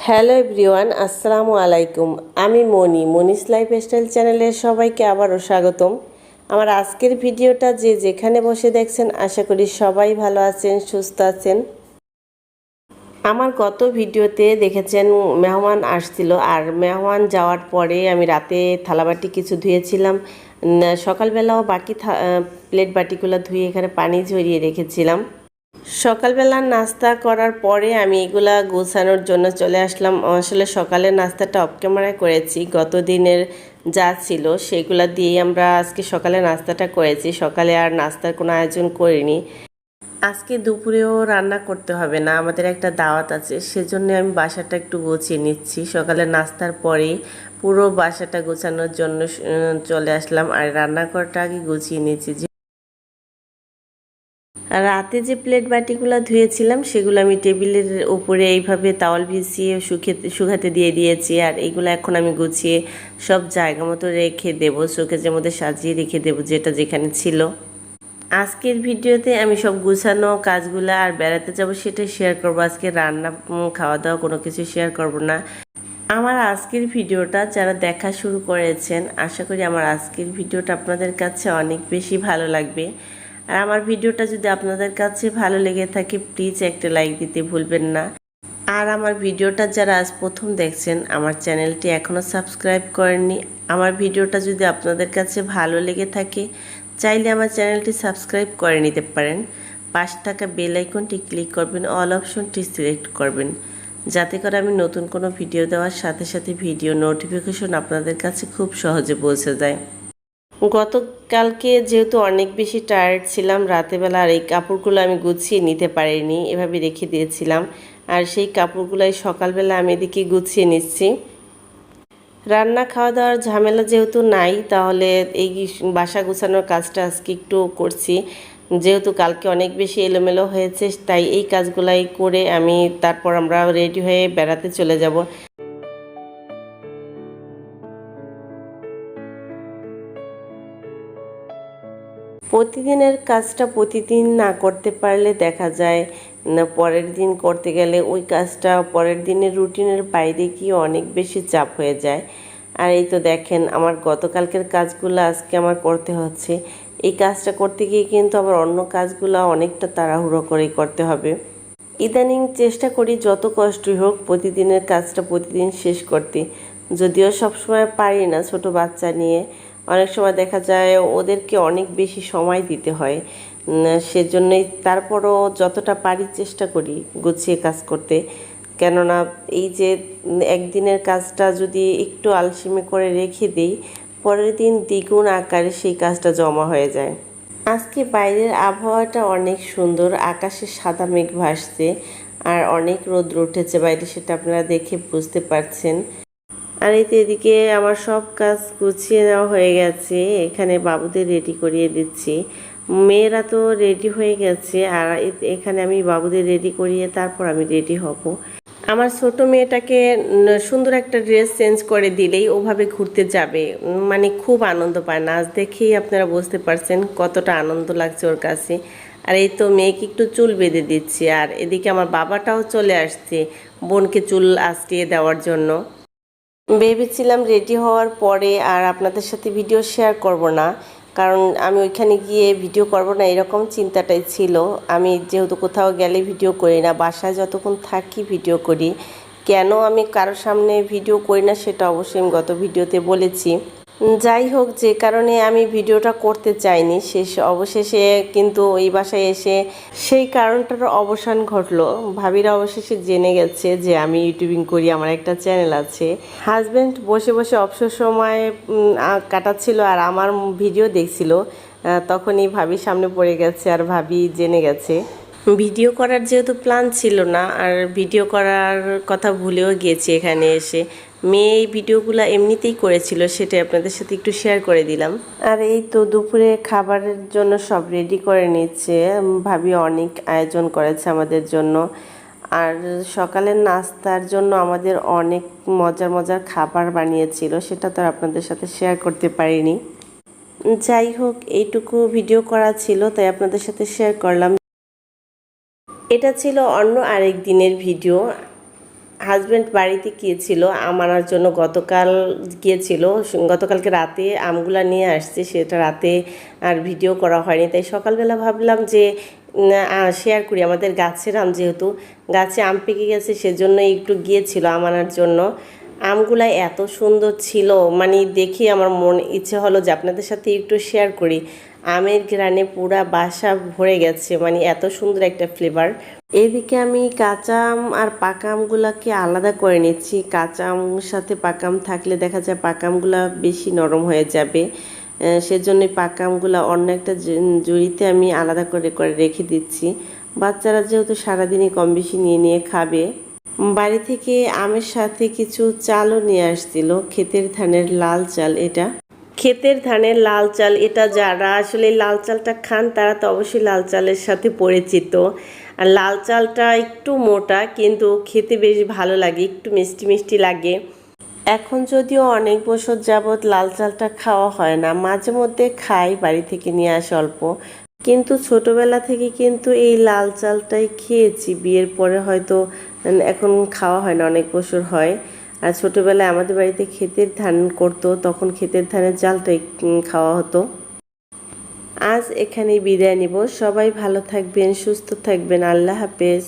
Hello everyone, আসসালামু আলাইকুম। আমি মনিস লাইফস্টাইল চ্যানেলে সবাইকে আবারও স্বাগতম। আমার আজকের ভিডিওটা যে যেখানে বসে দেখছেন, আশা করি সবাই ভালো আছেন, সুস্থ আছেন। আমার গত ভিডিওতে দেখেছেন মেহমান আসছিল, আর মেহমান যাওয়ার পরে আমি রাতে থালাবাটি কিছু ধুয়েছিলাম। সকালবেলাও বাকি প্লেট বাটিগুলো ধুয়ে এখানে পানি ঝরিয়ে রেখেছিলাম। সকালবেলা নাস্তা করার পরে আমি এগুলা গোছানোর জন্য চলে আসলাম। আসলে সকালের নাস্তাটা অফ ক্যামেরায় করেছি, গত দিনের যা ছিল সেগুলা দিয়েই আমরা আজকে সকালে নাস্তাটা করেছি। সকালে আর নাস্তার কোনো আয়োজন করিনি। আজকে দুপুরেও রান্না করতে হবে না, আমাদের একটা দাওয়াত আছে, সেজন্য আমি বাসাটা একটু গুছিয়ে নিচ্ছি। সকালে নাস্তার পরে পুরো বাসাটা গোছানোর জন্য চলে আসলাম, আর রান্নাঘরটা আগে গুছিয়ে নিচ্ছি। রাতে যে প্লেট বাটিগুলো ধুয়েছিলাম সেগুলো আমি টেবিলের উপরে এইভাবে তাওয়াল ভিজিয়ে শুকাতে দিয়ে দিয়েছি, আর এইগুলো এখন আমি গুছিয়ে সব জায়গা মতো রেখে দেবো, শোকেজের মধ্যে সাজিয়ে রেখে দেবো যেটা যেখানে ছিল। আজকের ভিডিওতে আমি সব গুছানো কাজগুলো আর বেড়াতে যাব সেটা শেয়ার করবো। আজকে রান্না খাওয়া দাওয়া কোনো কিছু শেয়ার করব না। আমার আজকের ভিডিওটা যারা দেখা শুরু করেছেন, আশা করি আমার আজকের ভিডিওটা আপনাদের কাছে অনেক বেশি ভালো লাগবে। আর আমার ভিডিওটা যদি আপনাদের কাছে ভালো লেগে থাকে, প্লিজ একটা লাইক দিতে ভুলবেন না। আর আমার ভিডিওটা যারা আজ প্রথম দেখছেন, আমার চ্যানেলটি এখনও সাবস্ক্রাইব করেননি, আমার ভিডিওটা যদি আপনাদের কাছে ভালো লেগে থাকে, চাইলে আমার চ্যানেলটি সাবস্ক্রাইব করে নিতে পারেন। পাশে থাকা বেল আইকনটি ক্লিক করবেন, অল অপশনটি সিলেক্ট করবেন, যাতে করে আমি নতুন কোনো ভিডিও দেওয়ার সাথে সাথে ভিডিও নোটিফিকেশন আপনাদের কাছে খুব সহজে পৌঁছে যায়। গতকালকে যেহেতু অনেক বেশি টায়ার্ড ছিলাম রাতেবেলা, আর এই কাপড়গুলো আমি গুছিয়ে নিতে পারিনি, এভাবে রেখে দিয়েছিলাম। আর সেই কাপড়গুলাই সকালবেলা আমি এদিকে গুছিয়ে নিচ্ছি। রান্না খাওয়া দাওয়ার ঝামেলা যেহেতু নাই, তাহলে এই বাসা গুছানোর কাজটা আজকে একটু করছি। যেহেতু কালকে অনেক বেশি এলোমেলো হয়েছে, তাই এই কাজগুলাই করে তারপর আমরা রেডি হয়ে বেড়াতে চলে যাব। প্রতিদিনের কাজটা প্রতিদিন না করতে পারলে দেখা যায় না, পরের দিন করতে গেলে ওই কাজটা পরের দিনের রুটিনের বাইরে গিয়ে অনেক বেশি চাপ হয়ে যায়। আর এই তো দেখেন, আমার গতকালকের কাজগুলো আজকে আমার করতে হচ্ছে। এই কাজটা করতে গিয়ে কিন্তু আবার অন্য কাজগুলো অনেকটা তাড়াহুড়ো করে করতে হবে। ইদানিং চেষ্টা করি যত কষ্টই হোক প্রতিদিনের কাজটা প্রতিদিন শেষ করতে, যদিও সবসময় পারি না। ছোট বাচ্চা নিয়ে অনেক সময় দেখা যায় ওদেরকে অনেক বেশি সময় দিতে হয়, সেজন্যই তারপরও যতটা পারি চেষ্টা করি গুছিয়ে কাজ করতে। কেননা এই যে একদিনের কাজটা যদি একটু আলসেমি করে রেখে দিই, পরের দিন দ্বিগুণ আকারে সেই কাজটা জমা হয়ে যায়। আজকে বাইরের আবহাওয়াটা অনেক সুন্দর, আকাশে সাদা মেঘ ভাসছে, আর অনেক রোদ্র উঠেছে বাইরে, সেটা আপনারা দেখে বুঝতে পারছেন। আর এই তো এদিকে আমার সব কাজ গুছিয়ে নেওয়া হয়ে গেছে, এখানে বাবুদের রেডি করিয়ে দিচ্ছি। মেয়েরা তো রেডি হয়ে গেছে, আর এখানে আমি বাবুদের রেডি করিয়ে তারপর আমি রেডি হব। আমার ছোট মেয়েটাকে সুন্দর একটা ড্রেস চেঞ্জ করে দিলেই ওভাবে ঘুরতে যাবে, মানে খুব আনন্দ পায়। নাচ দেখেই আপনারা বুঝতে পারছেন কতটা আনন্দ লাগছে ওর কাছে। আর এই তো মেয়েকে একটু চুল বেঁধে দিচ্ছি, আর এদিকে আমার বাবাটাও চলে আসছে বোনকে চুল আঁচড়িয়ে দেওয়ার জন্য। ভেবেছিলাম রেডি হওয়ার পরে আর আপনাদের সাথে ভিডিও শেয়ার করব না, কারণ আমি ওইখানে গিয়ে ভিডিও করব না এরকম চিন্তাটাই ছিল। আমি যেহেতু কোথাও গেলে ভিডিও করি না, বাসায় যতক্ষণ থাকি ভিডিও করি। কেন আমি কারোর সামনে ভিডিও করি না সেটা অবশ্যই আমি গত ভিডিওতে বলেছি। যাই হোক, যে কারণে আমি ভিডিওটা করতে চাইনি, অবশেষে কিন্তু এই বাসায় এসে সেই কারণটার অবসান ঘটলো। ভাবিরা অবশেষে জেনে গেছে যে আমি ইউটিউবিং করি, আমার একটা চ্যানেল আছে। হাজব্যান্ড বসে বসে অবসর সময় কাটাচ্ছিল আর আমার ভিডিও দেখছিল, তখনই ভাবির সামনে পড়ে গেছে, আর ভাবি জেনে গেছে। ভিডিও করার যেহেতু প্ল্যান ছিল না, আর ভিডিও করার কথা ভুলেও গিয়েছি এখানে এসে। মেয়ে এই ভিডিওগুলো এমনিতেই করেছিল, সেটাই আপনাদের সাথে একটু শেয়ার করে দিলাম। আর এই তো দুপুরে খাবারের জন্য সব রেডি করে নিচ্ছে, ভাবি অনেক আয়োজন করেছে আমাদের জন্য। আর সকালের নাস্তার জন্য আমাদের অনেক মজার মজার খাবার বানিয়েছিল, সেটা তো আর আপনাদের সাথে শেয়ার করতে পারিনি। যাই হোক, এইটুকু ভিডিও করা ছিল তাই আপনাদের সাথে শেয়ার করলাম। এটা ছিল অন্য আরেক দিনের ভিডিও। হাজব্যান্ড বাড়িতে গিয়েছিল আম আনার জন্য, গতকাল গিয়েছিল। গতকালকে রাতে আমগুলা নিয়ে আসছে, সেটা রাতে আর ভিডিও করা হয়নি। তাই সকালবেলা ভাবলাম যে শেয়ার করি। আমাদের গাছের আম, যেহেতু গাছে আম পেকে গেছে, সেজন্য একটু গিয়েছিল আম আনার জন্য। আমগুলা এত সুন্দর ছিল, মানে দেখি আমার মন ইচ্ছে হলো যে আপনাদের সাথে একটু শেয়ার করি। আমের ঘ্রাণে পুরা বাসা ভরে গেছে, মানে এত সুন্দর একটা ফ্লেভার। এদিকে আমি কাঁচা আম আর পাকা আমগুলাকে আলাদা করে নিচ্ছি। কাঁচা আমের সাথে পাকা আম থাকলে দেখা যায় পাকা আমগুলা বেশি নরম হয়ে যাবে, সেজন্যই পাকা আমগুলা অন্য একটা ঝুড়িতে আমি আলাদা করে করে রেখে দিচ্ছি। বাচ্চারা যেহেতু সারাদিনই কম বেশি নিয়ে নিয়ে খাবে। বাড়ি থেকে আমের সাথে কিছু চালও নিয়ে আসছিল, ক্ষেতের ধানের লাল চাল। এটা ক্ষেতের ধানের লাল চাল, এটা যারা আসলে লাল চালটা খান তারা তো অবশ্যই লাল চালের সাথে পরিচিত। আর লাল চালটা একটু মোটা, কিন্তু খেতে বেশ ভালো লাগে, একটু মিষ্টি মিষ্টি লাগে। এখন যদিও অনেক বছর যাবৎ লাল চালটা খাওয়া হয় না, মাঝে মধ্যে খাই, বাড়ি থেকে নিয়ে আসে অল্প। কিন্তু ছোটবেলা থেকে কিন্তু এই লাল চালটাই খেয়েছি, বিয়ের পরে হয়তো এখন খাওয়া হয় না, অনেক বছর হয়। আর ছোটবেলায় আমাদের বাড়িতে ক্ষেতের ধান করতো, তখন ক্ষেতের ধানের চালটাই খাওয়া হতো। আজ এখানেই বিদায় নিব। সবাই ভালো থাকবেন, সুস্থ থাকবেন। আল্লাহ হাফেজ।